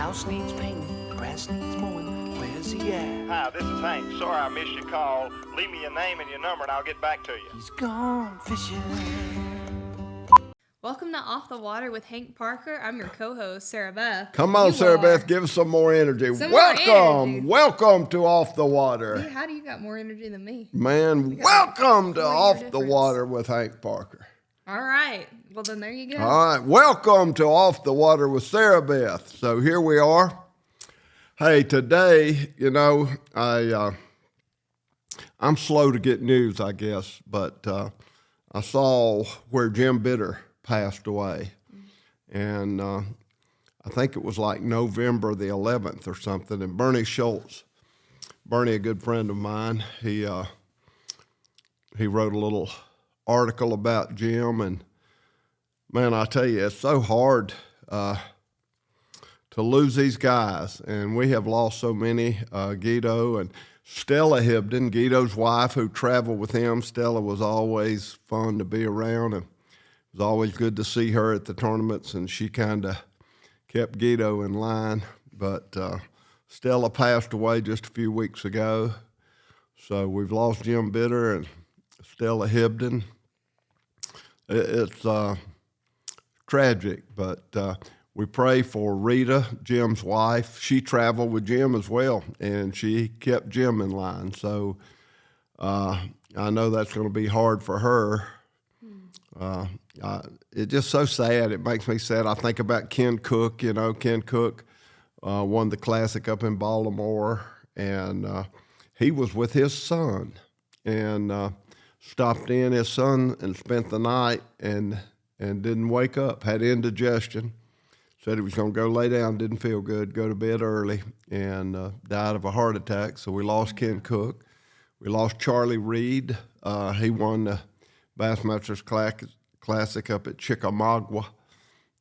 house needs painting, the grass needs mowing. Where's he at? Hi, this is Hank. Sorry I missed your call. Leave me your name and your number and I'll get back to you. He's gone fishing. Welcome to Off the Water with Hank Parker. I'm your co-host, Sarah Beth. Come on, Sarah Beth, give us some more energy. Welcome to Off the Water. Dude, how do you got more energy than me? Man, welcome to Off the Water with Hank Parker. All right. Well, then there you go. All right. Welcome to Off the Water with Sarah Beth. So here we are. Hey, today, I'm slow to get news, I guess, but I saw where Jim Bitter passed away. And I think it was like November the 11th or something. And Bernie Schultz, a good friend of mine, he wrote a little article about Jim. And man, I tell you, it's so hard to lose these guys. And we have lost so many. Guido and Stella Hibden, Guido's wife, who traveled with him. Stella was always fun to be around, and it was always good to see her at the tournaments, and she kind of kept Guido in line. But Stella passed away just a few weeks ago, so we've lost Jim Bitter and Stella Hibden. It's tragic, but we pray for Rita, Jim's wife. She traveled with Jim as well, and she kept Jim in line. So I know that's going to be hard for her. It's just so sad. It makes me sad. I think about Ken Cook. Ken Cook won the Classic up in Baltimore, and he was with his son and stopped in his son and spent the night and didn't wake up, had indigestion. Said he was going to go lay down, didn't feel good, go to bed early, and died of a heart attack. So we lost Ken Cook. We lost Charlie Reed. He won the Bassmasters Classic up at Chickamauga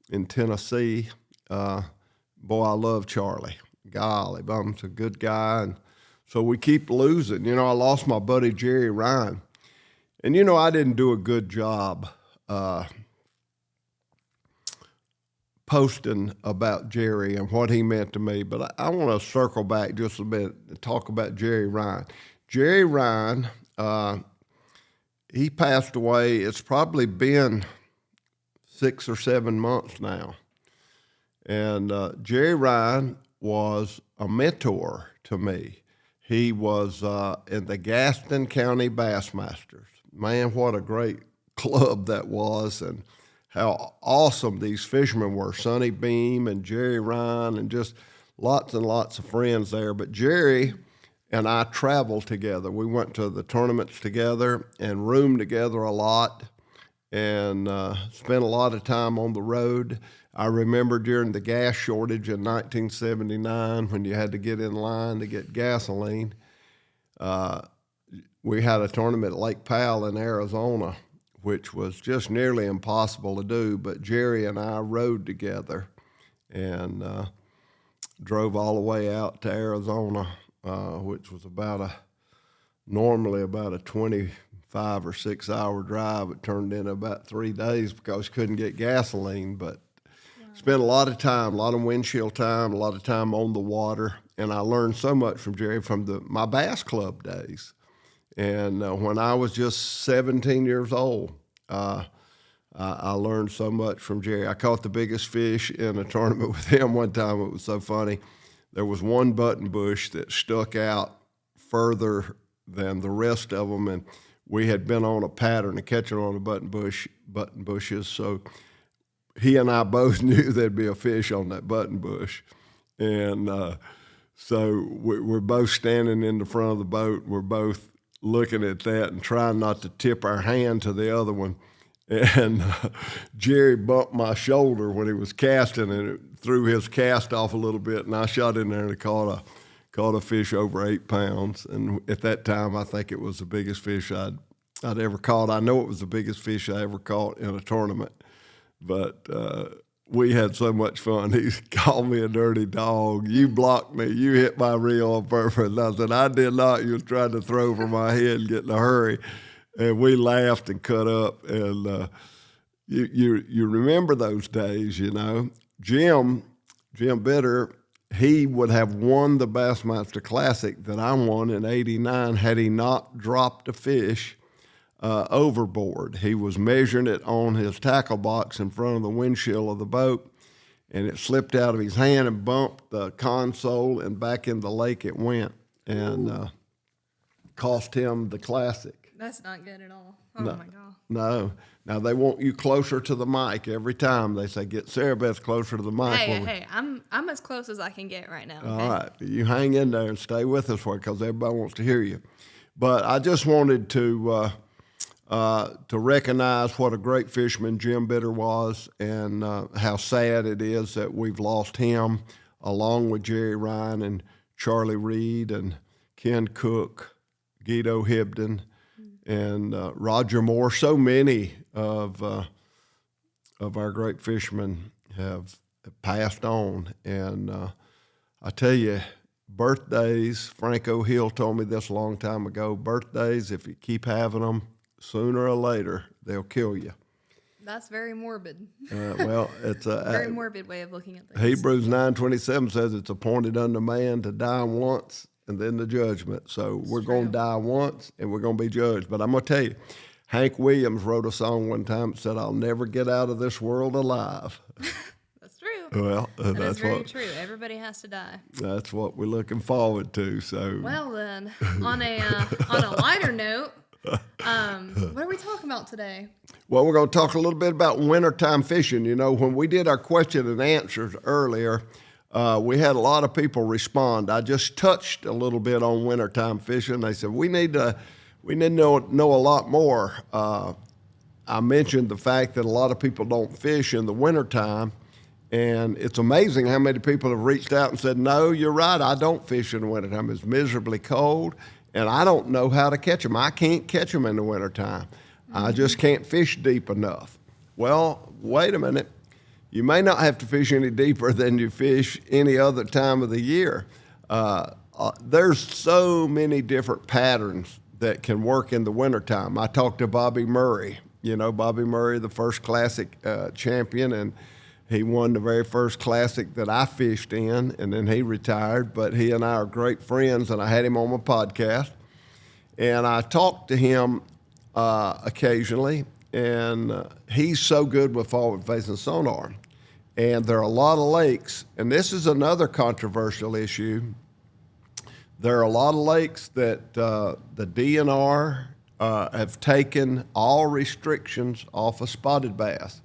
in Tennessee. Boy, I love Charlie. Golly, he's a good guy. And so we keep losing. I lost my buddy Jerry Ryan. And, I didn't do a good job posting about Jerry and what he meant to me, but I want to circle back just a bit and talk about Jerry Ryan. Jerry Ryan, he passed away. It's probably been 6 or 7 months now. And Jerry Ryan was a mentor to me. He was in the Gaston County Bassmasters. Man, what a great club that was, and how awesome these fishermen were, Sonny Beam and Jerry Ryan, and just lots and lots of friends there. But Jerry and I traveled together. We went to the tournaments together and roomed together a lot and spent a lot of time on the road. I remember during the gas shortage in 1979 when you had to get in line to get gasoline, we had a tournament at Lake Powell in Arizona, which was just nearly impossible to do, but Jerry and I rode together and drove all the way out to Arizona, which was normally about a 25 or 6 hour drive. It turned into about 3 days because we couldn't get gasoline, but spent a lot of time, a lot of windshield time, a lot of time on the water, and I learned so much from Jerry from my bass club days. And when I was just 17 years old, I learned so much from Jerry. I caught the biggest fish in a tournament with him one time. It was so funny. There was one button bush that stuck out further than the rest of them, and we had been on a pattern of catching on the button bushes. So he and I both knew there'd be a fish on that button bush, and so we're both standing in the front of the boat. We're both looking at that and trying not to tip our hand to the other one. And Jerry bumped my shoulder when he was casting, and it threw his cast off a little bit, and I shot in there and caught a fish over 8 pounds. And at that time, I think it was the biggest fish I'd ever caught. I know it was the biggest fish I ever caught in a tournament. But we had so much fun. He called me a dirty dog. You blocked me. You hit my reel on purpose. And I said, I did not. You was trying to throw over my head and get in a hurry. And we laughed and cut up. And you remember those days, Jim Bitter he would have won the Bassmaster Classic that I won in '89 had he not dropped a fish overboard. He was measuring it on his tackle box in front of the windshield of the boat, and it slipped out of his hand and bumped the console, and back in the lake it went, and cost him the Classic. That's not good at all. Oh, No. my God. No. Now, they want you closer to the mic every time. They say, get Sarah Beth closer to the mic. Hey, I'm as close as I can get right now. Okay? All right. You hang in there and stay with us for it because everybody wants to hear you. But I just wanted to recognize what a great fisherman Jim Bitter was, and how sad it is that we've lost him, along with Jerry Ryan and Charlie Reed and Ken Cook, Guido Hibden, and Roger Moore. So many of our great fishermen have passed on. And I tell you, birthdays, Franco Hill told me this a long time ago, birthdays, if you keep having them, sooner or later, they'll kill you. That's very morbid. Well, it's a Very morbid way of looking at things. Hebrews 9:27 says it's appointed unto man to die once and then the judgment. So we're going to die once and we're going to be judged. But I'm going to tell you, Hank Williams wrote a song one time that said, I'll never get out of this world alive. That's true. Well, That is that's very true. Everybody has to die. That's what we're looking forward to. So Well, then, on a lighter note, what are we talking about today? Well, we're going to talk a little bit about wintertime fishing. You know, when we did our question and answers earlier, we had a lot of people respond. I just touched a little bit on wintertime fishing. They said, we need to know a lot more. I mentioned the fact that a lot of people don't fish in the wintertime, and it's amazing how many people have reached out and said, no, you're right, I don't fish in the wintertime. It's miserably cold, and I don't know how to catch them. I can't catch them in the wintertime. I just can't fish deep enough. Well, wait a minute. You may not have to fish any deeper than you fish any other time of the year. There's so many different patterns that can work in the wintertime. I talked to Bobby Murray. You know, Bobby Murray, the first classic champion, and he won the very first classic that I fished in, and then he retired. But he and I are great friends, and I had him on my podcast. And I talked to him occasionally, and he's so good with forward-facing sonar. And there are a lot of lakes, and this is another controversial issue. There are a lot of lakes that the DNR have taken all restrictions off of spotted bass.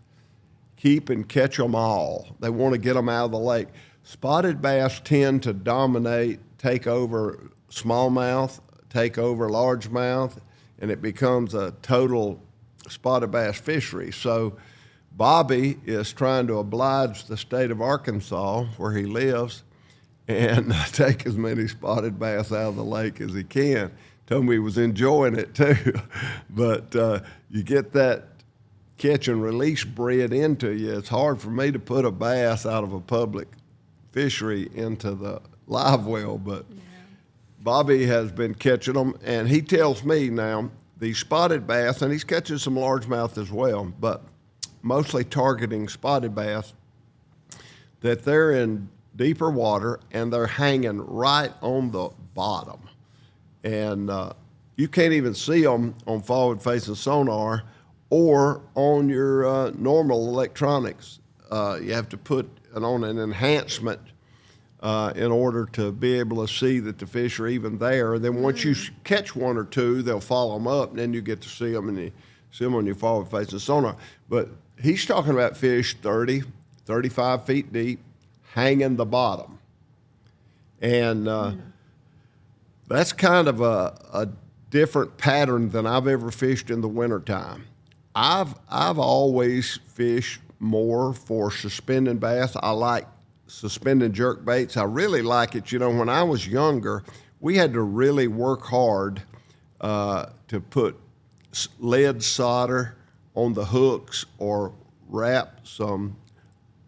Keep and catch them all. They want to get them out of the lake. Spotted bass tend to dominate, take over smallmouth, take over largemouth, and it becomes a total spotted bass fishery. So Bobby is trying to oblige the state of Arkansas, where he lives, and take as many spotted bass out of the lake as he can. Told me he was enjoying it too. But you get that catch and release bred into you. It's hard for me to put a bass out of a public fishery into the live well, but Bobby has been catching them, and he tells me now these spotted bass, and he's catching some largemouth as well, but mostly targeting spotted bass, that they're in deeper water and they're hanging right on the bottom. And you can't even see them on forward-facing sonar or on your normal electronics. You have to put on an enhancement in order to be able to see that the fish are even there. And then once you catch one or two, they'll follow them up, and then you get to see them, and you see them on your forward-facing sonar. But he's talking about fish 30, 35 feet deep, hanging the bottom. And that's kind of a different pattern than I've ever fished in the wintertime. I've always fished more for suspending bass. I like suspending jerk baits. I really like it. You know, when I was younger, we had to really work hard to put lead solder on the hooks or wrap some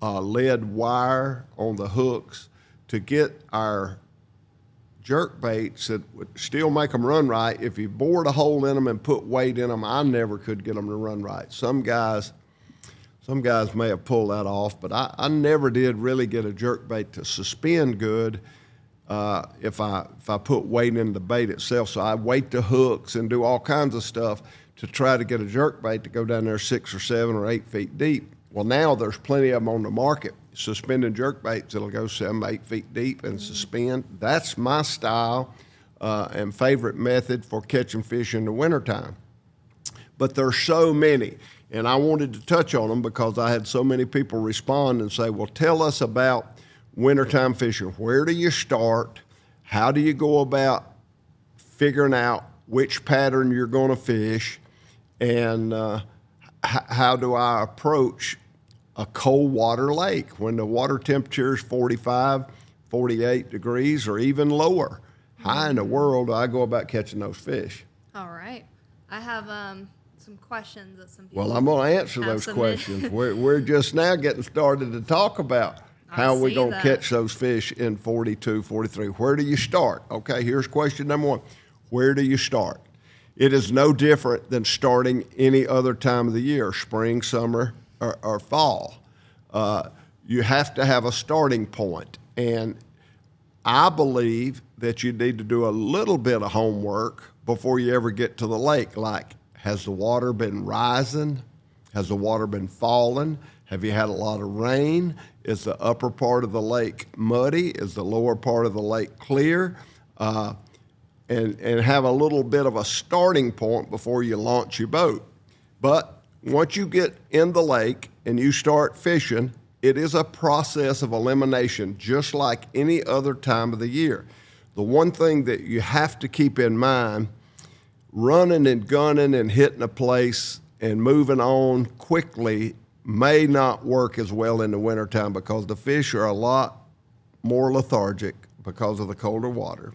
lead wire on the hooks to get our jerk baits that would still make them run right. If you bored a hole in them and put weight in them, I never could get them to run right. Some guys Some guys may have pulled that off, but I never did really get a jerkbait to suspend good if I put weight in the bait itself. So I weight the hooks and do all kinds of stuff to try to get a jerkbait to go down there 6 or 7 or 8 feet deep. Well, now there's plenty of them on the market, suspended jerkbaits that'll go 7, 8 feet deep and suspend. That's my style and favorite method for catching fish in the wintertime. But there's so many, and I wanted to touch on them because I had so many people respond and say, well, tell us about wintertime fishing. Where do you start? How do you go about figuring out which pattern you're going to fish? And how do I approach a cold water lake when the water temperature is 45, 48 degrees or even lower? How in the world do I go about catching those fish? All right. I have some questions that some people Well, I'm going to answer those questions. We're just now getting started to talk about how we're going to catch those fish in 42, 43. Where do you start? Okay, here's question number 1. Where do you start? It is no different than starting any other time of the year, spring, summer, or fall. You have to have a starting point. And I believe that you need to do a little bit of homework before you ever get to the lake. Like, has the water been rising? Has the water been falling? Have you had a lot of rain? Is the upper part of the lake muddy? Is the lower part of the lake clear? And have a little bit of a starting point before you launch your boat. But once you get in the lake and you start fishing, it is a process of elimination, just like any other time of the year. The one thing that you have to keep in mind, running and gunning and hitting a place and moving on quickly may not work as well in the wintertime because the fish are a lot more lethargic because of the colder water.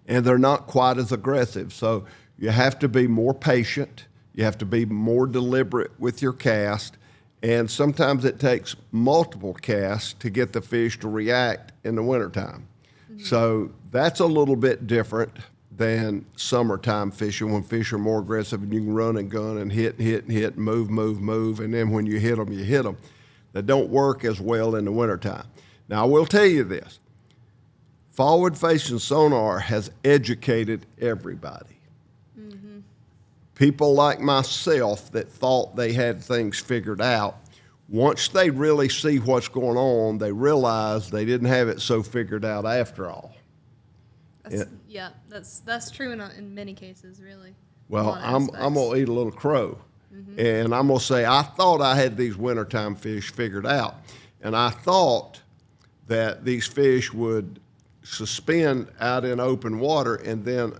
And they're not quite as aggressive. So you have to be more patient. You have to be more deliberate with your cast. And sometimes it takes multiple casts to get the fish to react in the wintertime. Mm-hmm. So that's a little bit different than summertime fishing when fish are more aggressive and you can run and gun and hit, move. And then when you hit them, you hit them. That don't work as well in the wintertime. Now, I will tell you this. Forward-facing sonar has educated everybody. Mm-hmm. People like myself that thought they had things figured out, once they really see what's going on, they realize they didn't have it so figured out after all. That's true in many cases, really. Well, I'm going to eat a little crow. Mm-hmm. And I'm going to say I thought I had these wintertime fish figured out. And I thought that these fish would suspend out in open water, and then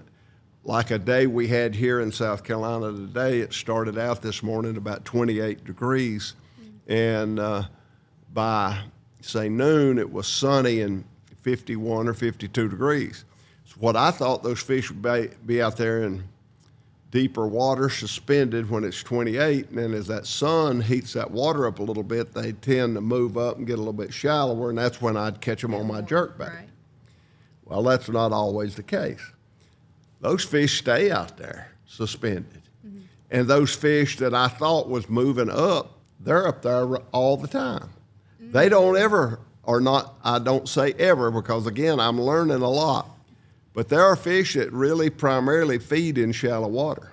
like a day we had here in South Carolina today, it started out this morning about 28 degrees, and by say noon it was sunny and 51 or 52 degrees. So what I thought those fish would be out there in deeper water suspended when it's 28, and then as that sun heats that water up a little bit, they tend to move up and get a little bit shallower, and that's when I'd catch them on my jerkbait. Right. Well, that's not always the case. Those fish stay out there suspended. Mm-hmm. And those fish that I thought was moving up, they're up there all the time. Mm-hmm. They don't ever, or not, I don't say ever because, again, I'm learning a lot. But there are fish that really primarily feed in shallow water.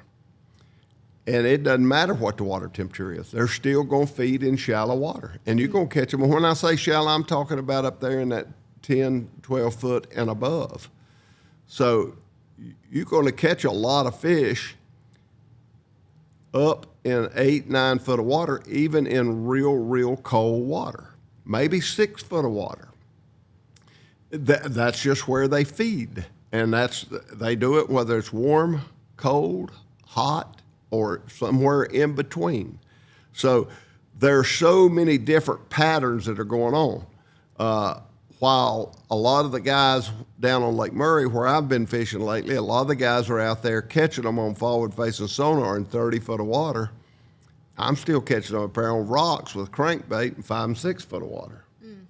And it doesn't matter what the water temperature is. They're still going to feed in shallow water. And you're going to catch them. And when I say shallow, I'm talking about up there in that 10, 12 foot and above. So you're going to catch a lot of fish up in 8, 9 foot of water, even in real cold water, maybe 6 foot of water. That's just where they feed. And they do it whether it's warm, cold, hot, or somewhere in between. So there's so many different patterns that are going on. While a lot of the guys down on Lake Murray, where I've been fishing lately, a lot of the guys are out there catching them on forward-facing sonar in 30 foot of water. I'm still catching them up there on rocks with crankbait in 5 and 6 foot of water. Mm.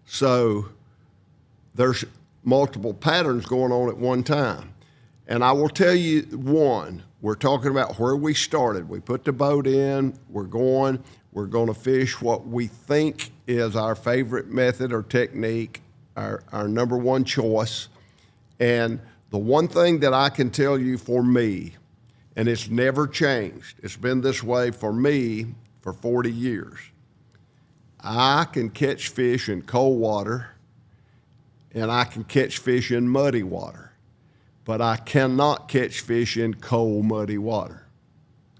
So there's multiple patterns going on at one time. And I will tell you one, we're talking about where we started. We put the boat in, we're going to fish what we think is our favorite method or technique, our number one choice. And the one thing that I can tell you for me, and it's never changed, it's been this way for me for 40 years. I can catch fish in cold water and I can catch fish in muddy water, but I cannot catch fish in cold, muddy water.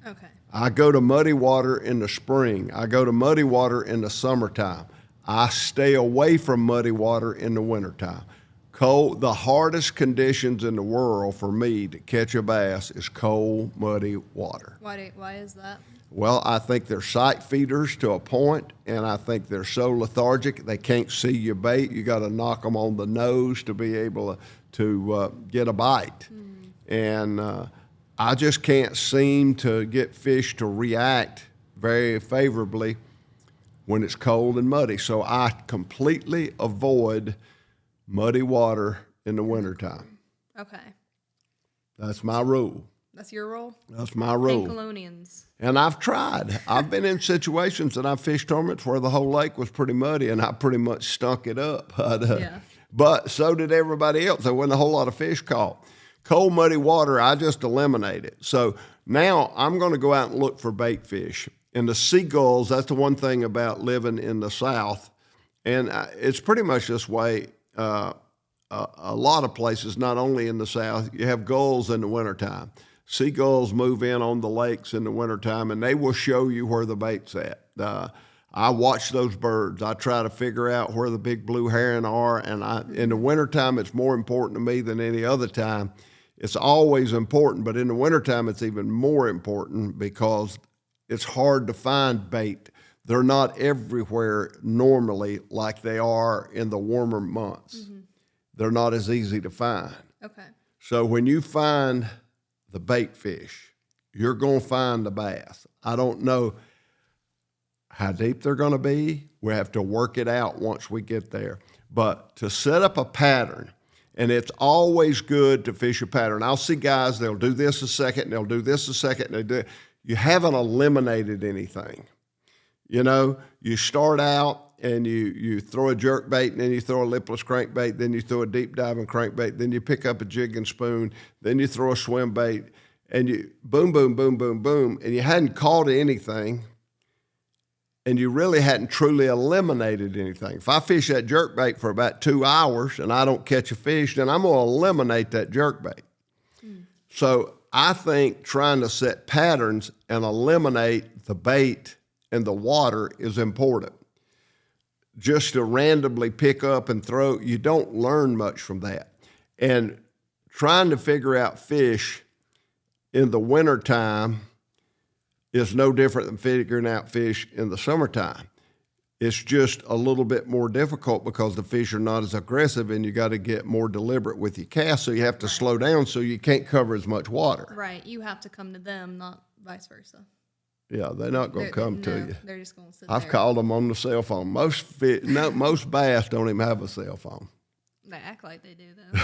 Okay. I go to muddy water in the spring. I go to muddy water in the summertime. I stay away from muddy water in the wintertime. Cold, the hardest conditions in the world for me to catch a bass is cold, muddy water. Why is that? Well, I think they're sight feeders to a point, and I think they're so lethargic they can't see your bait. You got to knock them on the nose to be able to get a bite. And I just can't seem to get fish to react very favorably when it's cold and muddy. So I completely avoid muddy water in the wintertime. Okay. That's my rule. That's your rule? That's my rule. Colonians. And I've tried. I've been in situations that I've fished tournaments where the whole lake was pretty muddy and I pretty much stunk it up. But so did everybody else. There wasn't a whole lot of fish caught. Cold, muddy water, I just eliminate it. So now I'm going to go out and look for bait fish. And the seagulls, that's the one thing about living in the South. And it's pretty much this way a lot of places, not only in the South. You have gulls in the wintertime. Seagulls move in on the lakes in the wintertime, and they will show you where the bait's at. I watch those birds. I try to figure out where the big blue heron are, and in the wintertime, it's more important to me than any other time. It's always important, but in the wintertime, it's even more important because it's hard to find bait. They're not everywhere normally like they are in the warmer months. They're not as easy to find. Okay. So when you find the bait fish, you're going to find the bass. I don't know how deep they're going to be. We have to work it out once we get there. But to set up a pattern, and it's always good to fish a pattern. I'll see guys, they'll do this a second, and they'll do this a second, and they do it. You haven't eliminated anything. You know, you start out and you throw a jerk bait, and then you throw a lipless crankbait, then you throw a deep diving crankbait, then you pick up a jig and spoon, then you throw a swim bait, and you boom, boom, boom, boom, boom, and you hadn't caught anything, and you really hadn't truly eliminated anything. If I fish that jerk bait for about 2 hours and I don't catch a fish, then I'm going to eliminate that jerk bait. So I think trying to set patterns and eliminate the bait and the water is important. Just to randomly pick up and throw, you don't learn much from that. And trying to figure out fish in the wintertime is no different than figuring out fish in the summertime. It's just a little bit more difficult because the fish are not as aggressive and you got to get more deliberate with your cast, so you have to slow down so you can't cover as much water. Right. You have to come to them, not vice versa. Yeah, they're not going to come to you. They're just going to sit I've there. called them on the cell phone. Most bass don't even have a cell phone. They act like they do, though.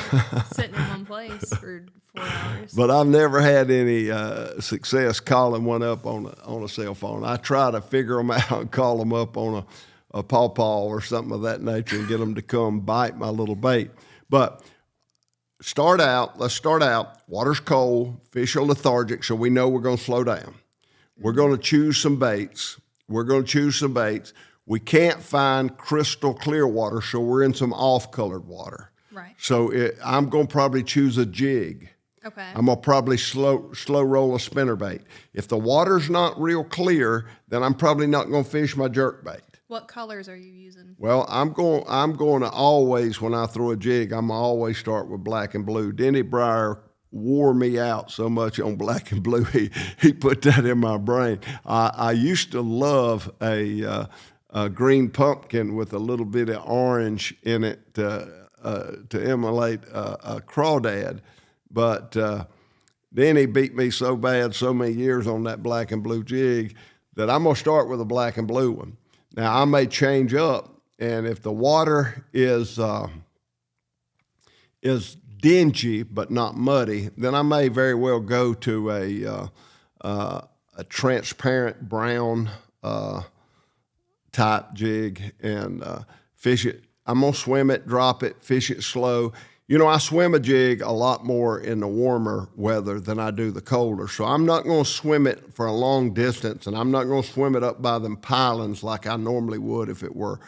Sitting in one place for 4 hours. But I've never had any success calling one up on a cell phone. I try to figure them out and call them up on a pawpaw or something of that nature and get them to come bite my little bait. But let's start out. Water's cold, fish are lethargic, so we know we're going to slow down. We're going to choose some baits. We can't find crystal clear water, so we're in some off-colored water. Right. So I'm going to probably choose a jig. Okay. I'm going to probably slow roll a spinnerbait. If the water's not real clear, then I'm probably not going to fish my jerkbait. What colors are you using? Well, I'm going to always, when I throw a jig, I'm going to always start with black and blue. Denny Breyer wore me out so much on black and blue. He put that in my brain. I used to love a green pumpkin with a little bit of orange in it to emulate a crawdad. But then he beat me so bad so many years on that black and blue jig that I'm going to start with a black and blue one. Now, I may change up, and if the water is dingy but not muddy, then I may very well go to a transparent brown type jig and fish it. I'm gonna swim it, drop it, fish it slow. You know, I swim a jig a lot more in the warmer weather than I do the colder. So I'm not gonna swim it for a long distance, and I'm not gonna swim it up by them pilings like I normally would if it were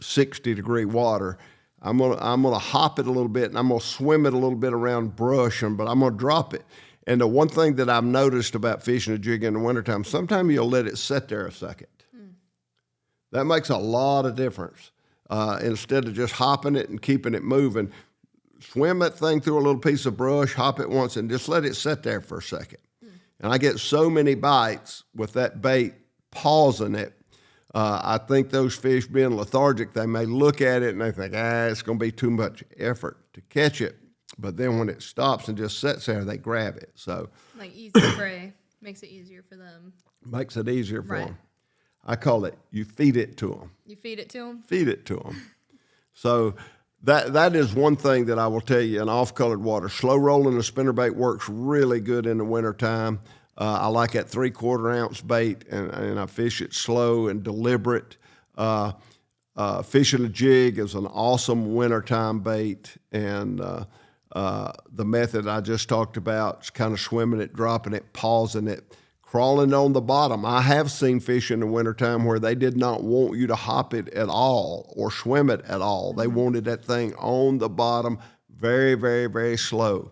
60-degree water. I'm gonna hop it a little bit, and I'm gonna swim it a little bit around brush, but I'm gonna drop it. And the one thing that I've noticed about fishing a jig in the wintertime, sometimes you'll let it sit there a second. That makes a lot of difference. Instead of just hopping it and keeping it moving, swim that thing through a little piece of brush, hop it once, and just let it sit there for a second. And I get so many bites with that bait pausing it. I think those fish being lethargic, they may look at it and they think, it's going to be too much effort to catch it. But then when it stops and just sits there, they grab it. So Like easy prey makes it easier for them. makes it easier for Right. them. I call it, you feed it to them. You feed it to them? Feed it to them. So that is one thing that I will tell you in off-colored water. Slow rolling the spinnerbait works really good in the wintertime. I like that 3/4 ounce bait, and I fish it slow and deliberate. Fishing a jig is an awesome wintertime bait, and the method I just talked about is kind of swimming it, dropping it, pausing it, crawling on the bottom. I have seen fish in the wintertime where they did not want you to hop it at all or swim it at all. They wanted that thing on the bottom, very, very, very slow.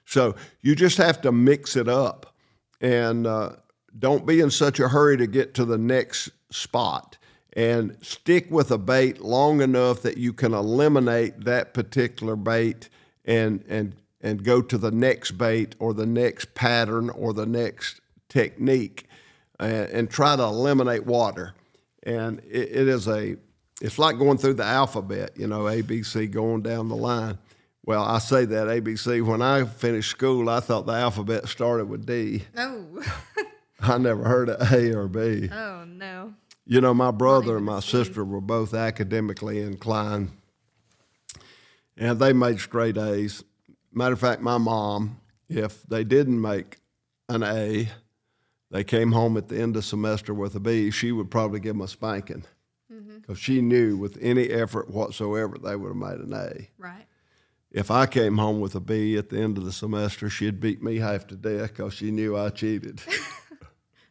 So you just have to mix it up, and don't be in such a hurry to get to the next spot, and stick with a bait long enough that you can eliminate that particular bait and go to the next bait or the next pattern or the next technique, and try to eliminate water. And it's like going through the alphabet, ABC, going down the line. Well, I say that ABC. When I finished school, I thought the alphabet started with D. Oh. I never heard of A or B. Oh, no. My brother and my sister were both academically inclined, and they made straight A's. Matter of fact, my mom, if they didn't make an A, they came home at the end of the semester with a B, she would probably give them a spanking, because she knew with any effort whatsoever they would have made an A. Right. If I came home with a B at the end of the semester, she'd beat me half to death because she knew I cheated.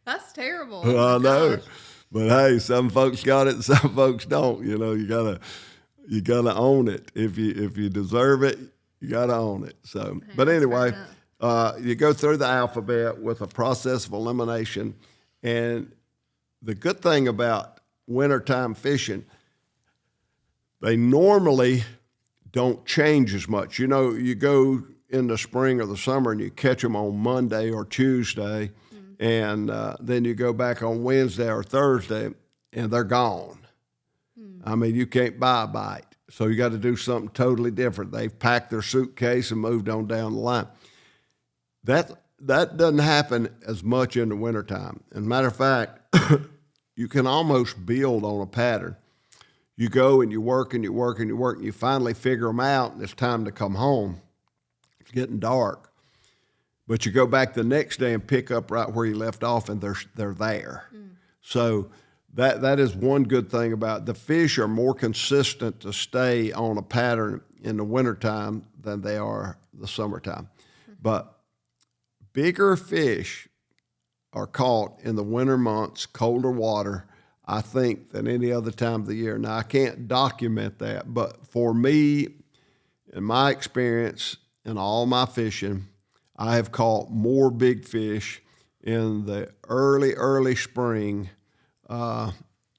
That's terrible. I know. Gosh. But hey, some folks got it and some folks don't. You gotta own it. If you deserve it, you gotta own it. So, Hey, but anyway, that's you go through the alphabet with a process of elimination, and the good thing about wintertime fishing, they normally don't change as much. You go in the spring or the summer and you catch them on Monday or Tuesday, and then you go back on Wednesday or Thursday, and they're gone. I mean, you can't buy a bite. So you got to do something totally different. They've packed their suitcase and moved on down the line. That doesn't happen as much in the wintertime. As a matter of fact, you can almost build on a pattern. You go and you work and you work and you work, and you finally figure them out, and it's time to come home. It's getting dark. But you go back the next day and pick up right where you left off, and they're there. So that is one good thing about it. The fish are more consistent to stay on a pattern in the wintertime than they are the summertime. But bigger fish are caught in the winter months, colder water, I think, than any other time of the year. Now, I can't document that, but for me, in my experience, in all my fishing, I have caught more big fish in the early spring,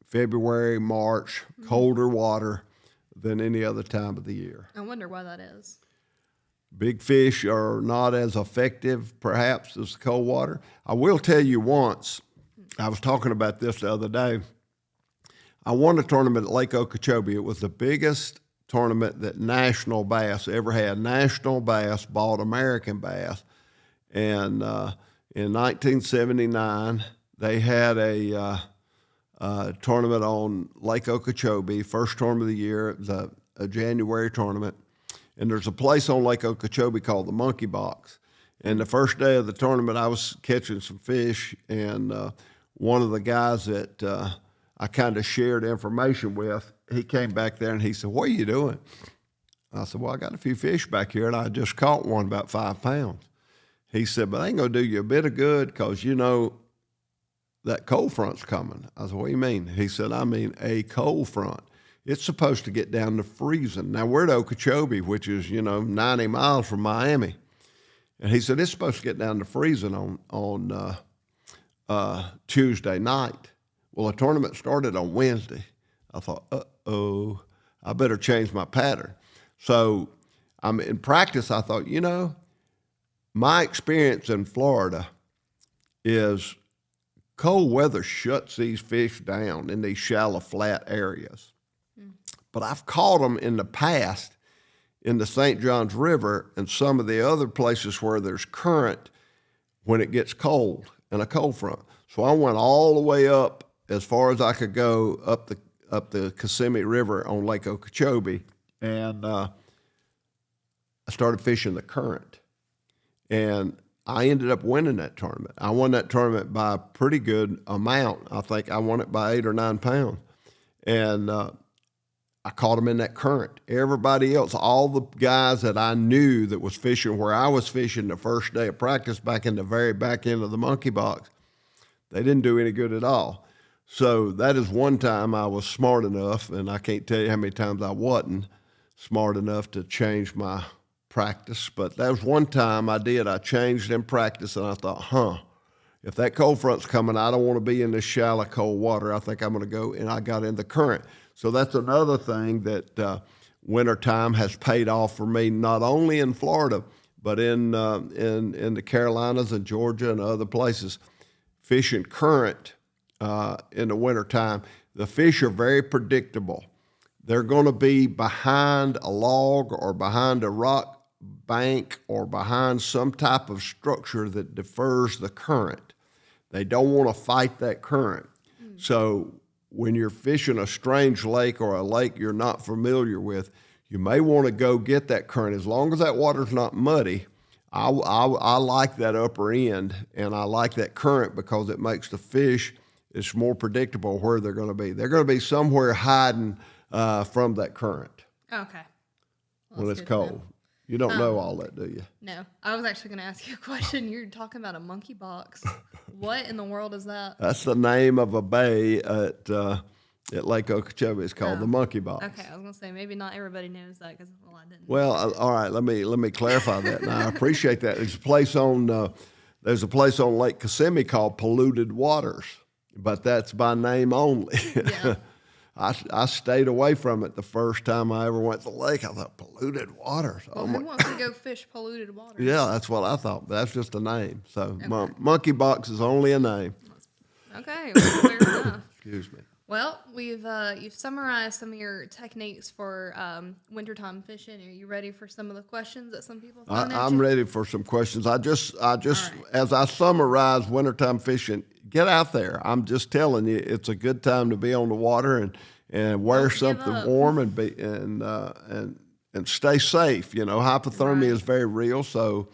February, March, colder water, than any other time of the year. I wonder why that is. Big fish are not as effective, perhaps, as cold water. I will tell you once, I was talking about this the other day. I won a tournament at Lake Okeechobee. It was the biggest tournament that National Bass ever had. National Bass bought American Bass. And in 1979, they had a tournament on Lake Okeechobee, first tournament of the year, a January tournament. And there's a place on Lake Okeechobee called the Monkey Box. And the first day of the tournament, I was catching some fish, and one of the guys that I kind of shared information with, he came back there and he said, "What are you doing?" I said, "Well, I got a few fish back here, and I just caught one about 5 pounds." He said, "But they ain't going to do you a bit of good because, you know, that cold front's coming." I said, "What do you mean?" He said, "I mean a cold front. It's supposed to get down to freezing." Now, we're at Okeechobee, which is, 90 miles from Miami. And he said, "It's supposed to get down to freezing on Tuesday night." Well, the tournament started on Wednesday. I thought, uh-oh, I better change my pattern. So in practice, I thought, my experience in Florida is cold weather shuts these fish down in these shallow, flat areas. But I've caught them in the past in the St. Johns River and some of the other places where there's current when it gets cold and a cold front. So I went all the way up as far as I could go up the Kissimmee River on Lake Okeechobee, and I started fishing the current. And I ended up winning that tournament. I won that tournament by a pretty good amount. I think I won it by 8 or 9 pounds. And I caught them in that current. Everybody else, all the guys that I knew that was fishing where I was fishing the first day of practice back in the very back end of the Monkey Box, they didn't do any good at all. So that is one time I was smart enough, and I can't tell you how many times I wasn't smart enough to change my practice, but that was one time I did. I changed in practice, and I thought, if that cold front's coming, I don't want to be in this shallow, cold water. I think I'm going to go, and I got in the current. So that's another thing that wintertime has paid off for me, not only in Florida, but in the Carolinas and Georgia and other places. Fishing current in the wintertime, the fish are very predictable. They're going to be behind a log or behind a rock bank or behind some type of structure that defers the current. They don't want to fight that current. So when you're fishing a strange lake or a lake you're not familiar with, you may want to go get that current. As long as that water's not muddy, I like that upper end, and I like that current because it makes the fish, it's more predictable where they're going to be. They're going to be somewhere hiding from that current. Okay. When it's cold. You don't know all that, do you? No. I was actually going to ask you a question. You're talking about a monkey box. What in the world is that? That's the name of a bay at Lake Okeechobee. It's called the Monkey Box. Okay, I was going to say maybe not everybody knows that because I didn't. Well, all right. Let me clarify that. Now, I appreciate that. There's a place on Lake Kissimmee called Polluted Waters, but that's by name only. Yeah. I stayed away from it the first time I ever went to the lake. I thought, polluted waters. Well, who wants to go fish polluted waters? Yeah, that's what I thought. But that's just a name. So Monkey Box is only a name. Okay, well, fair enough. Excuse me. Well, you've summarized some of your techniques for wintertime fishing. Are you ready for some of the questions that some people find I'm ready for some questions. I just right. As I summarize wintertime fishing, get out there. I'm just telling you, it's a good time to be on the water and wear something warm and stay safe. Hypothermia is very real, so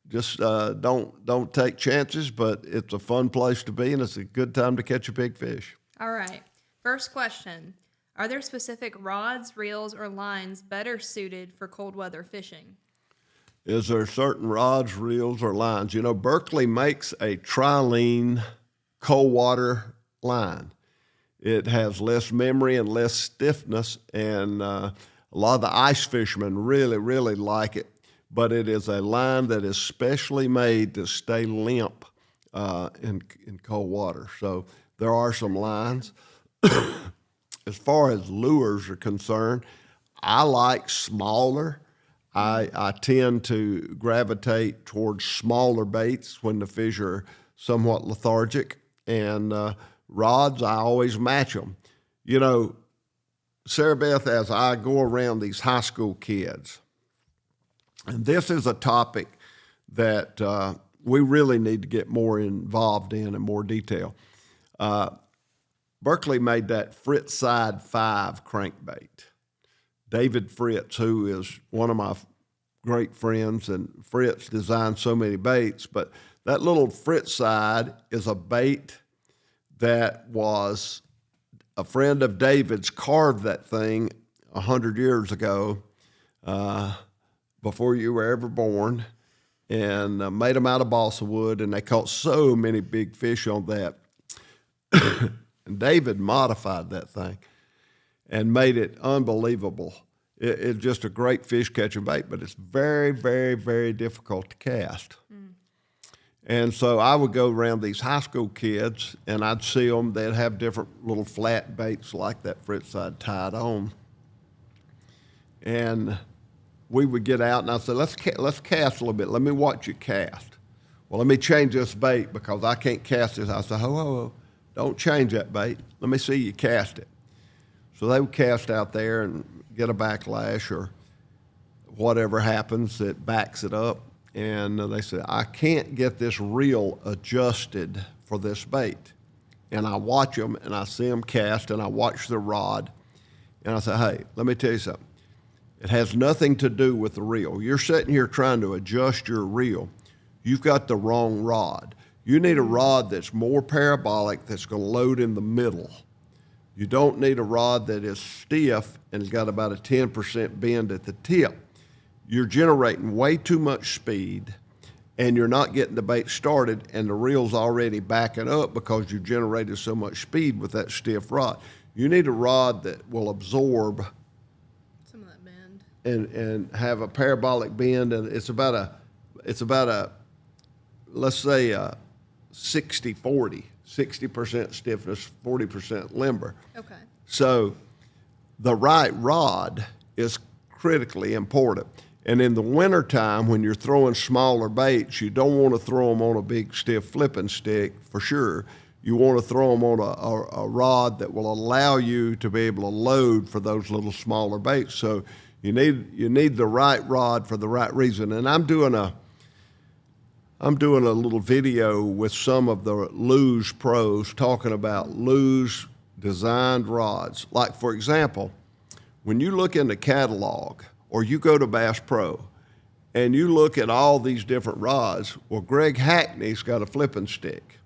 just don't take chances. But it's a fun place to be, and it's a good time to catch a big fish. All right. First question. Are there specific rods, reels, or lines better suited for cold weather fishing? Is there certain rods, reels, or lines? Berkeley makes a trilene cold water line. It has less memory and less stiffness, and a lot of the ice fishermen really, really like it. But it is a line that is specially made to stay limp in cold water. So there are some lines. As far as lures are concerned, I like smaller. I tend to gravitate towards smaller baits when the fish are somewhat lethargic. And rods, I always match them. Sarah Beth, as I go around these high school kids, and this is a topic that we really need to get more involved in more detail. Berkeley made that Fritz Side 5 crankbait. David Fritz, who is one of my great friends, and Fritz designed so many baits. But that little Fritz side is a bait that was a friend of David's carved that thing 100 years ago, before you were ever born, and made them out of balsa wood, and they caught so many big fish on that. And David modified that thing and made it unbelievable. It's just a great fish catching bait, but it's very, very, very difficult to cast. And so I would go around these high school kids, and I'd see them. They'd have different little flat baits like that Fritz side tied on. And we would get out, and I'd say, let's cast a little bit. Let me watch you cast. Well, let me change this bait because I can't cast this. I said, ho, don't change that bait. Let me see you cast it. So they would cast out there and get a backlash or whatever happens that backs it up. And they said, I can't get this reel adjusted for this bait. And I watch them, and I see them cast, and I watch the rod. And I say, hey, let me tell you something. It has nothing to do with the reel. You're sitting here trying to adjust your reel. You've got the wrong rod. You need a rod that's more parabolic, that's going to load in the middle. You don't need a rod that is stiff and has got about a 10% bend at the tip. You're generating way too much speed, and you're not getting the bait started, and the reel's already backing up because you generated so much speed with that stiff rod. You need a rod that will absorb some of that bend and have a parabolic bend, and it's about a let's say 60-40, 60% stiffness, 40% limber. Okay. So the right rod is critically important. And in the wintertime, when you're throwing smaller baits, you don't want to throw them on a big, stiff flipping stick for sure. You want to throw them on a rod that will allow you to be able to load for those little smaller baits. So you need the right rod for the right reason. And I'm doing a little video with some of the luge pros talking about luge designed rods. Like, for example, when you look in the catalog, or you go to Bass Pro and you look at all these different rods, well, Greg Hackney's got a flipping stick.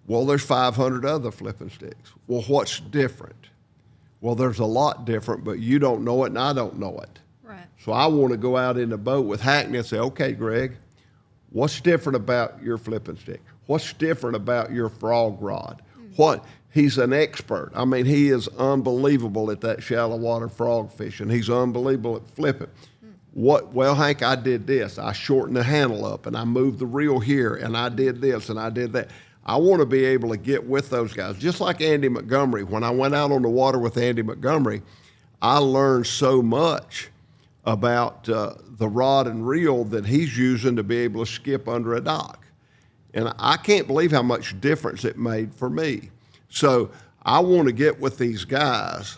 Well, there's 500 other flipping sticks. Well, what's different? Well, there's a lot different, but you don't know it and I don't know it. Right. So I want to go out in the boat with Hackney and say, okay, Greg, what's different about your flipping stick? What's different about your frog rod? He's an expert. I mean, he is unbelievable at that shallow water frog fishing. He's unbelievable at flipping. Well, Hank, I did this. I shortened the handle up, and I moved the reel here, and I did this, and I did that. I want to be able to get with those guys. Just like Andy Montgomery. When I went out on the water with Andy Montgomery, I learned so much about the rod and reel that he's using to be able to skip under a dock. And I can't believe how much difference it made for me. So I want to get with these guys.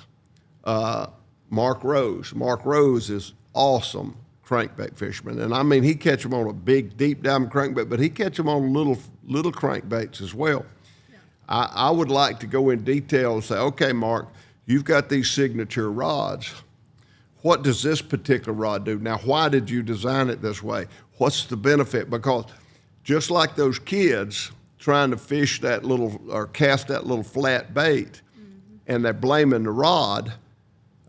Mark Rose. Mark Rose is awesome crankbait fisherman. And I mean, he catch them on a big, deep diamond crankbait, but he catch them on little crankbaits as well. Yeah. I would like to go in detail and say, okay, Mark, you've got these signature rods. What does this particular rod do? Now, why did you design it this way? What's the benefit? Because just like those kids trying to fish that little or cast that little flat bait, and they're blaming the rod.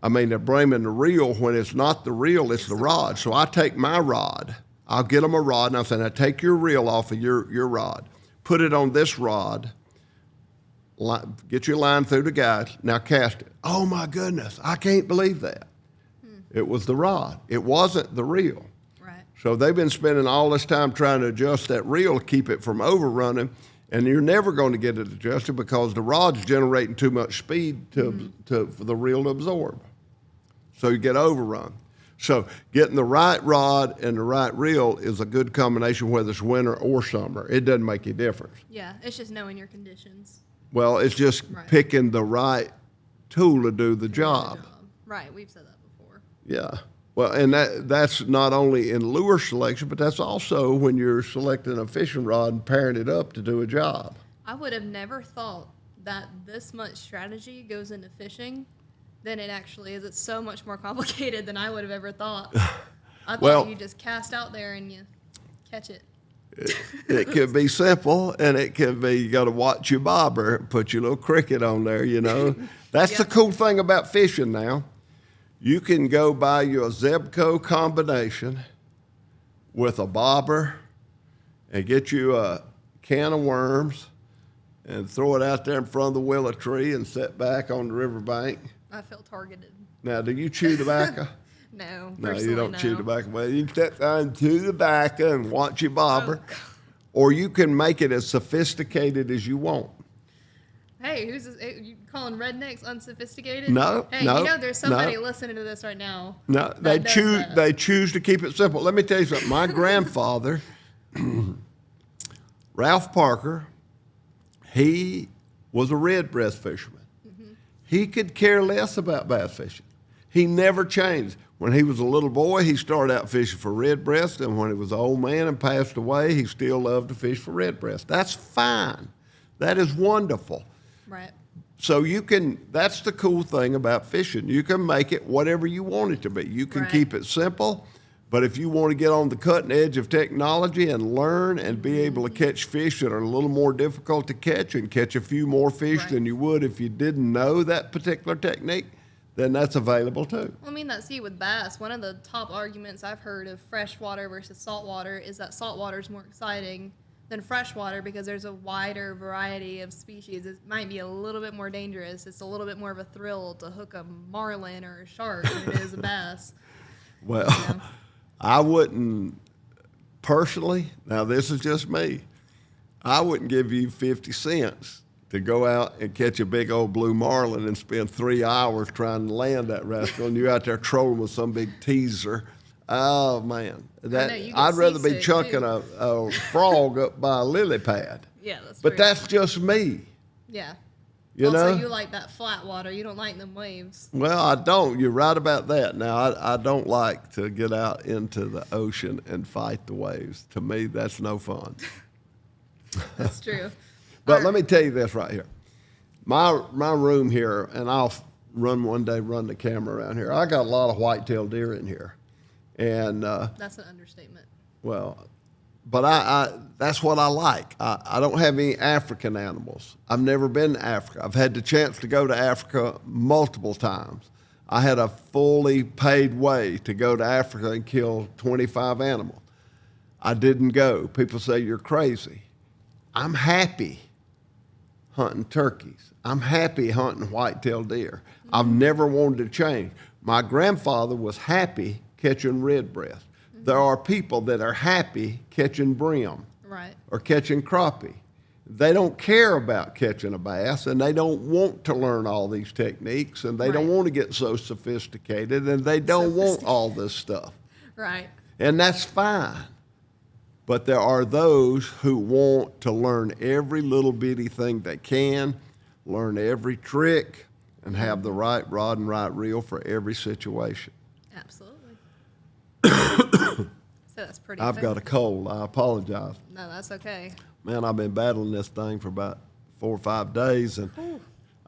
I mean, they're blaming the reel when it's not the reel, it's the rod. So I take my rod, I'll get them a rod, and I'll say, now take your reel off of your rod, put it on this rod, get your line through the guide, now cast it. Oh my goodness, I can't believe that. It was the rod. It wasn't the reel. So they've been spending all this time trying to adjust that reel to keep it from overrunning, and you're never going to get it adjusted because the rod's generating too much speed for the reel to absorb. So you get overrun. So getting the right rod and the right reel is a good combination whether it's winter or summer. It doesn't make any difference. Yeah, it's just knowing your conditions. Well, it's just picking the right tool to do the job. Right, we've said that before. Yeah. Well, and that's not only in lure selection, but that's also when you're selecting a fishing rod and pairing it up to do a job. I would have never thought that this much strategy goes into fishing than it actually is. It's so much more complicated than I would have ever thought. I thought Well- you just cast out there and you catch it. It can be simple, and it can be you got to watch your bobber, put your little cricket on there, you know. That's the cool thing about fishing now. You can go buy you a Zebco combination with a bobber and get you a can of worms and throw it out there in front of the willow tree and sit back on the riverbank. I feel targeted. Now, do you chew tobacco? No, No, you personally, don't no. chew tobacco. Well, you can sit down to tobacco and watch your bobber. Oh. Or you can make it as sophisticated as you want. Hey, you calling rednecks unsophisticated? No, Hey, no, you know there's somebody no. listening to this right now. No, that does that. they choose to keep it simple. Let me tell you something. My grandfather, Ralph Parker, he was a redbreast fisherman. Mm-hmm. He could care less about bass fishing. He never changed. When he was a little boy, he started out fishing for redbreast, and when he was an old man and passed away, he still loved to fish for redbreast. That's fine. That is wonderful. Right. So that's the cool thing about fishing. You can make it whatever you want it to be. You can Right. keep it simple, but if you want to get on the cutting edge of technology and learn and be able to catch fish that are a little more difficult to catch and catch a few more fish Right. than you would if you didn't know that particular technique, then that's available too. Well, I mean, with bass, one of the top arguments I've heard of freshwater versus saltwater is that saltwater is more exciting than freshwater because there's a wider variety of species. It might be a little bit more dangerous. It's a little bit more of a thrill to hook a marlin or a shark than it is a bass. Well, You know? I wouldn't personally, now this is just me, I wouldn't give you 50 cents to go out and catch a big old blue marlin and spend 3 hours trying to land that rascal, and you're out there trolling with some big teaser. Oh man, know, you get I'd rather be seasick, chunking too. a frog up by a lily pad. Yeah, that's But true. that's just me, Yeah. you also, know. you like that flat water. You don't like them waves. Well, I don't. You're right about that. Now, I don't like to get out into the ocean and fight the waves. To me, that's no fun. That's true. But let me tell you this right here. My room here, and I'll run the camera around here. I got a lot of white-tailed deer in here. And, That's an understatement. well, but I that's what I like. I don't have any African animals. I've never been to Africa. I've had the chance to go to Africa multiple times. I had a fully paid way to go to Africa and kill 25 animals. I didn't go. People say you're crazy. I'm happy hunting turkeys. I'm happy hunting white-tailed deer. I've never wanted to change. My grandfather was happy catching redbreast. There are people that are happy catching brim Right. or catching crappie. They don't care about catching a bass, and they don't want to learn all these techniques, and they don't Right. want to get so sophisticated, and they don't want all this stuff. Right. And that's fine. But there are those who want to learn every little bitty thing they can, learn every trick, and have the right rod and right reel for every situation. Absolutely. So that's pretty I've got a cold. I apologize. No, that's okay. Man, I've been battling this thing for about 4 or 5 days, and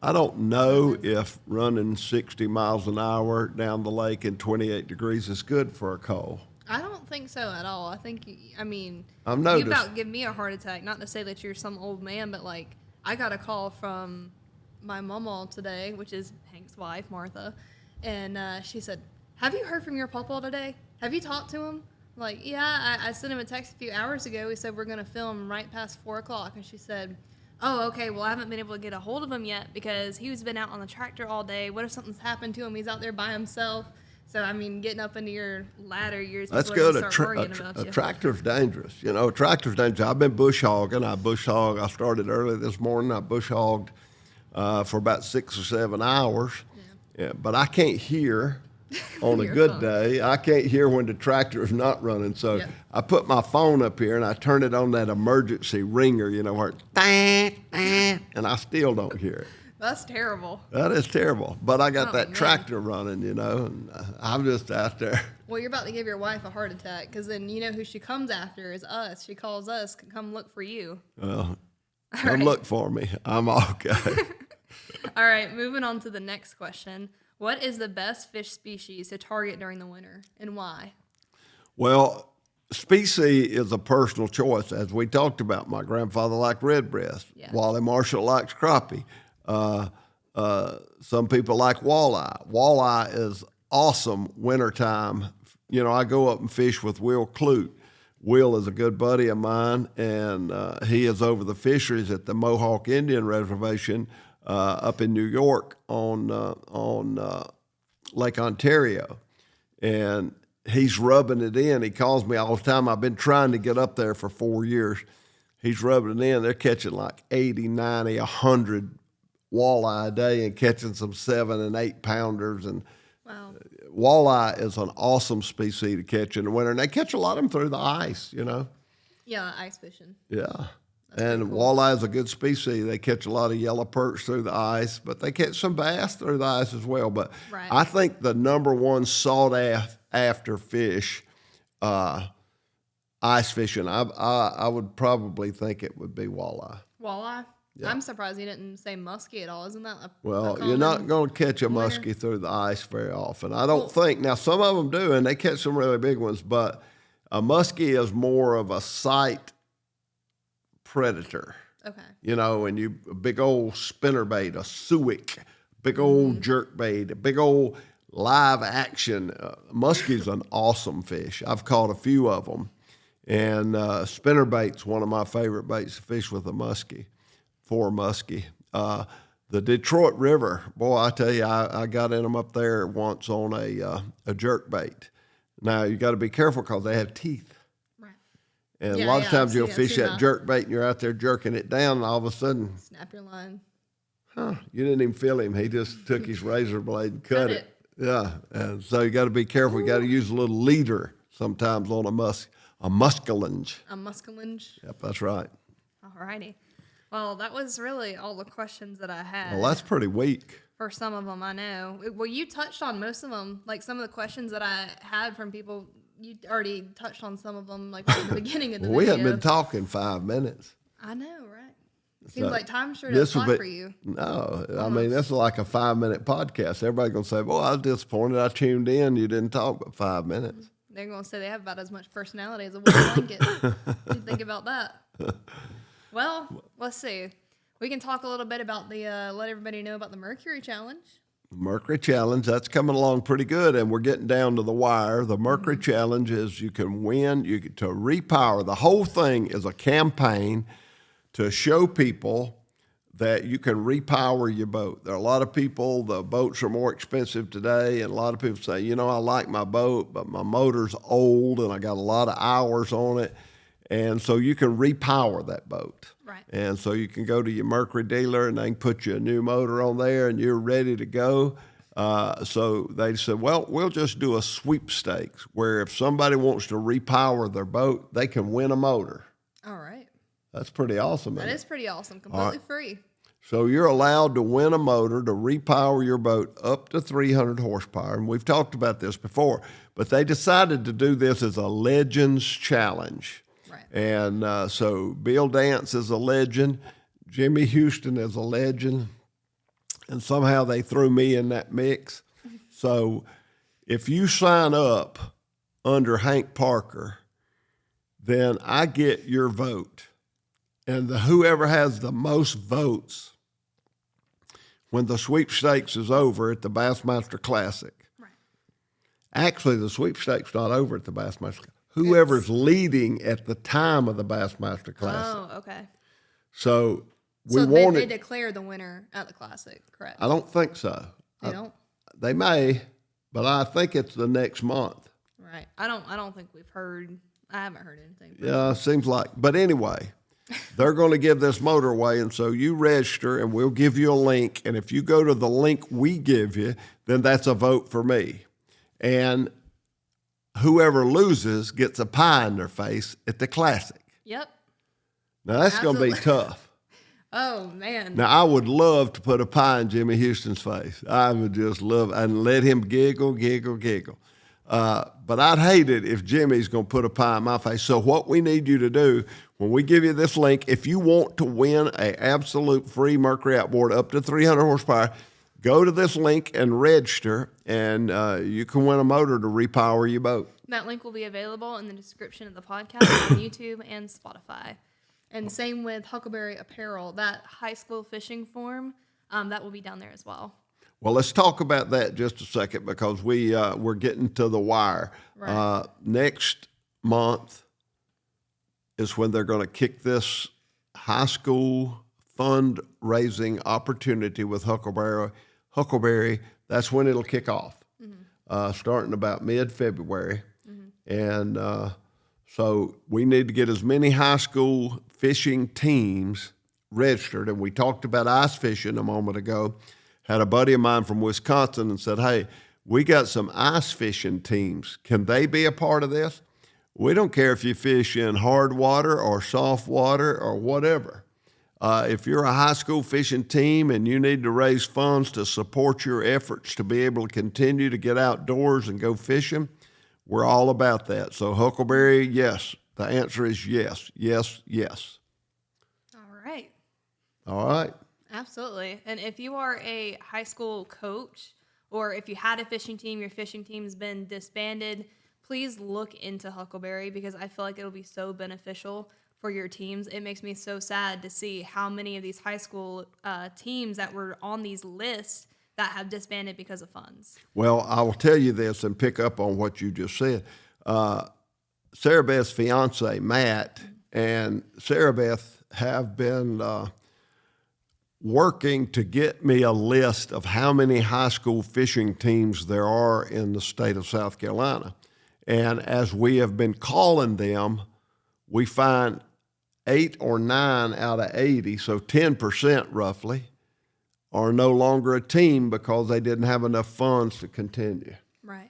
I don't know if running 60 miles an hour down the lake in 28 degrees is good for a cold. I don't think so at all. I think, I mean, I've you noticed. about give me a heart attack. Not to say that you're some old man, but like, I got a call from my mama today, which is Hank's wife, Martha, and she said, "Have you heard from your papa today? Have you talked to him?" I'm like, yeah, I sent him a text a few hours ago. He said we're gonna film right past 4 o'clock, and she said, "Oh, okay. Well, I haven't been able to get a hold of him yet because he's been out on the tractor all day. What if something's happened to him? He's out there by himself." So, I mean, getting up into your ladder years That's people are good. gonna start worrying about A you. tractor's dangerous. You know, a tractor's dangerous. I've been bush hogging. I started early this morning. I bush hogged for about 6 or 7 hours. Yeah, but I can't hear on a Your good phone. day. I can't hear when the tractor is not running. So Yeah. I put my phone up here and I turn it on that emergency ringer, you know, where it's and I still don't hear it. That's terrible. That is terrible. But I got Oh, that man. tractor running, you know, and I'm just out there. Well, you're about to give your wife a heart attack because then you know who she comes after is us. She calls us, come look for you. Well, come right. look for me. I'm okay. All right, moving on to the next question. What is the best fish species to target during the winter and why? Well, species is a personal choice, as we talked about. My grandfather liked redbreast. Yeah. Wally Marshall likes crappie. Some people like walleye. Walleye is awesome wintertime. You know, I go up and fish with Will Clute. Will is a good buddy of mine, and he is over the fisheries at the Mohawk Indian Reservation up in New York on Lake Ontario. And he's rubbing it in. He calls me all the time. I've been trying to get up there for 4 years. He's rubbing it in. They're catching like 80, 90, 100 walleye a day and catching some 7 and 8 pounders. And Wow. walleye is an awesome species to catch in the winter. And they catch a lot of them through the ice, you know. Yeah, ice fishing. Yeah. And walleye is a good species. They catch a lot of yellow perch through the ice, but they catch some bass through the ice as well. But Right. I think the number one sought after fish, ice fishing, I would probably think it would be walleye. Walleye? I'm surprised you didn't say muskie at all. Isn't that a Well, common you're not going to catch a winter? muskie through the ice very often. I don't think. Now, some of them do, and they catch some really big ones, but a muskie is more of a sight predator. Okay. You know, and you a big old spinnerbait, a suick, big old jerkbait, a big old live action. Muskie's an awesome fish. I've caught a few of them, and spinnerbait's one of my favorite baits to fish with a muskie. For muskie. The Detroit River, boy, I tell you, I got in them up there once on a jerkbait. Now, you got to be careful because they have teeth. Right. And Yeah, a lot of times I've you'll seen fish that that. jerkbait and you're out there jerking it down, and all of a sudden, Snap your line. you didn't even feel him. He just took his razor blade and cut Cut it. Yeah, and so you got to be careful. You got to use a little leader sometimes on a muskellunge. A muscalinge. Yep, that's right. Alrighty. Well, that was really all the questions that I had. Well, that's pretty weak. For some of them, I know. Well, you touched on most of them. Like some of the questions that I had from people, you already touched on some of them, like at the beginning of the We video. hadn't been talking 5 minutes. I know, right? Seems So like time sure this does will fly be- for you. No, I mean, this is like a 5-minute podcast. Everybody's going to say, well, I was disappointed. I tuned in. You didn't talk but 5 minutes. They're going to say they have about as much personality as a wool blanket. What do you think about that? Well, let's see. We can talk a little bit about the, let everybody know about the Mercury Challenge. Mercury Challenge, that's coming along pretty good, and we're getting down to the wire. The Mercury Challenge is you can win, to repower. The whole thing is a campaign to show people that you can repower your boat. There are a lot of people, the boats are more expensive today, and a lot of people say, you know, I like my boat, but my motor's old, and I got a lot of hours on it. And so you can repower that boat. Right. And so you can go to your Mercury dealer and they can put you a new motor on there and you're ready to go. So they said, well, we'll just do a sweepstakes where if somebody wants to repower their boat, they can win a motor. All right. That's pretty awesome. That isn't is pretty awesome. Completely free. So you're allowed to win a motor to repower your boat up to 300 horsepower. And we've talked about this before, but they decided to do this as a Legends Challenge. Right. And so Bill Dance is a legend. Jimmy Houston is a legend. And somehow they threw me in that mix. So if you sign up under Hank Parker, then I get your vote. And whoever has the most votes when the sweepstakes is over at the Bassmaster Classic. Right. Actually, the sweepstakes not over at the Bassmaster Classic. Whoever's leading at the time of the Bassmaster Classic. Oh, okay. So So we they declare the winner at the Classic, correct? I don't think so. They don't? They may, but I think it's the next month. Right. I don't think we've heard. I haven't heard anything. Yeah, seems like. But anyway, they're going to give this motor away, and so you register, and we'll give you a link. And if you go to the link we give you, then that's a vote for me. And whoever loses gets a pie in their face at the Classic. Yep. Now, that's going to be Absolutely. tough. Oh, man. Now, I would love to put a pie in Jimmy Houston's face. I would just love and let him giggle, giggle, giggle. But I'd hate it if Jimmy's going to put a pie in my face. So what we need you to do, when we give you this link, if you want to win an absolute free Mercury outboard up to 300 horsepower, go to this link and register, and you can win a motor to repower your boat. That link will be available in the description of the podcast on YouTube and Spotify. And same with Huckleberry Apparel, that high school fishing form, that will be down there as well. Well, let's talk about that just a second because we're getting to the wire. Right. Next month is when they're going to kick this high school fundraising opportunity with Huckleberry. That's when it'll kick off, starting about mid-February. And so we need to get as many high school fishing teams registered. And we talked about ice fishing a moment ago. Had a buddy of mine from Wisconsin and said, hey, we got some ice fishing teams. Can they be a part of this? We don't care if you fish in hard water or soft water or whatever. If you're a high school fishing team and you need to raise funds to support your efforts to be able to continue to get outdoors and go fishing, we're all about that. So Huckleberry, yes. The answer is yes, yes, yes. All right. All right. Absolutely. And if you are a high school coach or if you had a fishing team, your fishing team's been disbanded, please look into Huckleberry because I feel like it'll be so beneficial for your teams. It makes me so sad to see how many of these high school teams that were on these lists that have disbanded because of funds. Well, I will tell you this and pick up on what you just said. Sarah Beth's fiance, Matt, and Sarah Beth have been working to get me a list of how many high school fishing teams there are in the state of South Carolina. And as we have been calling them, we find 8 or 9 out of 80, so 10% roughly, are no longer a team because they didn't have enough funds to continue. Right.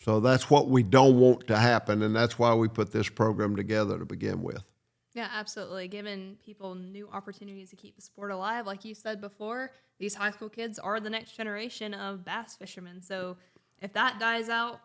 So that's what we don't want to happen, and that's why we put this program together to begin with. Yeah, absolutely. Giving people new opportunities to keep the sport alive. Like you said before, these high school kids are the next generation of bass fishermen. So if that dies out,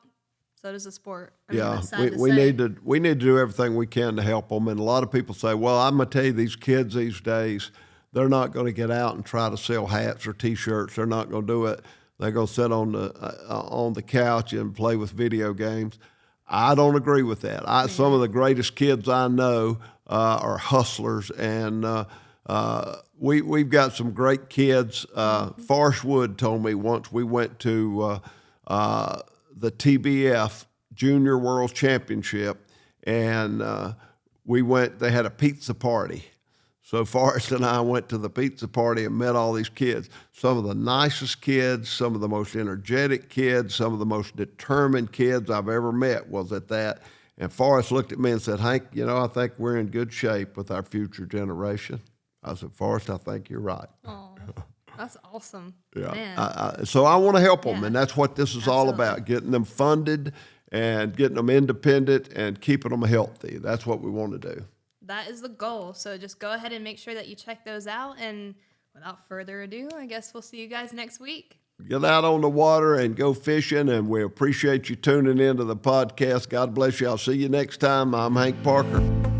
so does the sport. I mean, that's sad to we say. need to do everything we can to help them. And a lot of people say, well, I'm going to tell you, these kids these days, they're not going to get out and try to sell hats or T-shirts. They're not going to do it. They're going to sit on the couch and play with video games. I don't agree with that. Some of the greatest kids I know are hustlers, and we've got some great kids. Forrest Wood told me once we went to the TBF Junior World Championship, and they had a pizza party. So Forrest and I went to the pizza party and met all these kids. Some of the nicest kids, some of the most energetic kids, some of the most determined kids I've ever met was at that. And Forrest looked at me and said, Hank, I think we're in good shape with our future generation. I said, Forrest, I think you're right. Oh, that's awesome. Yeah. Man. So I want to help them, Yeah. and that's what this is all about, getting them funded and getting them independent and keeping them healthy. That's what we want to do. That is the goal. So just go ahead and make sure that you check those out. And without further ado, I guess we'll see you guys next week. Get out on the water and go fishing, and we appreciate you tuning into the podcast. God bless you. I'll see you next time. I'm Hank Parker.